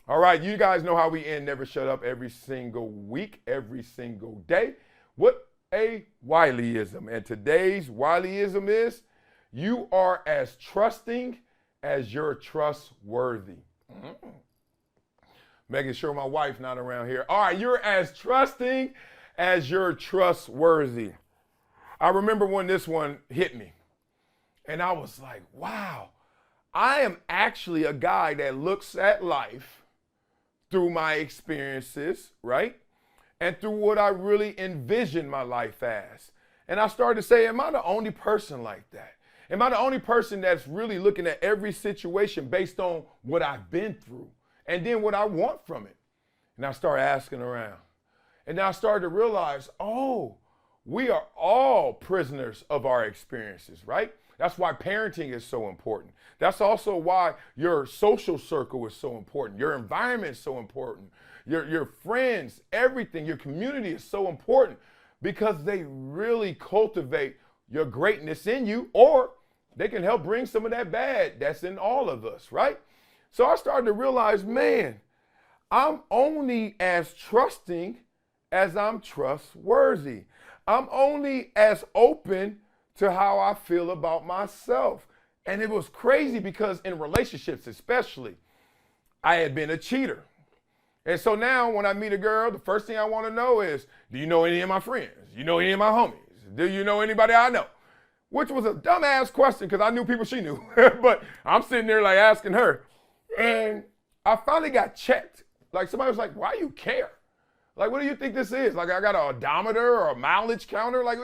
All right, you guys know how we end Never Shut Up every single week, every single day. What a Wileyism. And today's Wileyism is you are as trusting as you're trustworthy. Making sure my wife not around here. All right, you're as trusting as you're trustworthy. I remember when this one hit me, and I was like, wow, I am actually a guy that looks at life through my experiences, right? And through what I really envision my life as. And I started to say, am I the only person like that? Am I the only person that's really looking at every situation based on what I've been through and then what I want from it? And I started asking around. And then I started to realize, oh, we are all prisoners of our experiences, right? That's why parenting is so important. That's also why your social circle is so important. Your environment is so important. Your friends, everything, your community is so important because they really cultivate your greatness in you, or they can help bring some of that bad that's in all of us, right? So I started to realize, man, I'm only as trusting as I'm trustworthy. I'm only as open to how I feel about myself. And it was crazy because in relationships especially, I had been a cheater. And so now when I meet a girl, the first thing I want to know is, do you know any of my friends? You know any of my homies? Do you know anybody I know? Which was a dumbass question because I knew people she knew. But I'm sitting there like asking her. And I finally got checked. Like somebody was like, why do you care? Like, what do you think this is? Like, I got an odometer or a mileage counter? Like,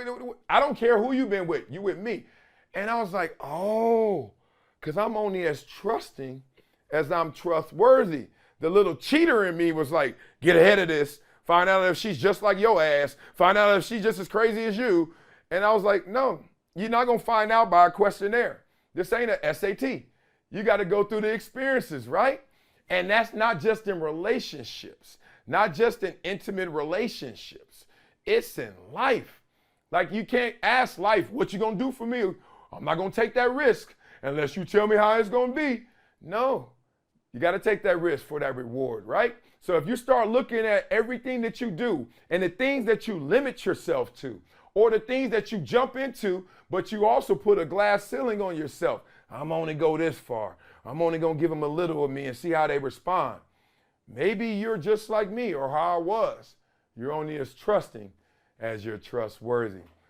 I don't care who you've been with. You with me. And I was like, oh, because I'm only as trusting as I'm trustworthy. The little cheater in me was like, get ahead of this. Find out if she's just like your ass. Find out if she's just as crazy as you. And I was like, no, you're not going to find out by a questionnaire. This ain't a SAT. You got to go through the experiences, right? And that's not just in relationships. Not just in intimate relationships. It's in life. Like you can't ask life, what you gonna do for me? I'm not gonna take that risk unless you tell me how it's gonna be. No, you gotta take that risk for that reward, right? So if you start looking at everything that you do and the things that you limit yourself to, or the things that you jump into, but you also put a glass ceiling on yourself. I'm only go this far. I'm only gonna give them a little of me and see how they respond. Maybe you're just like me or how I was. You're only as trusting as you're trustworthy.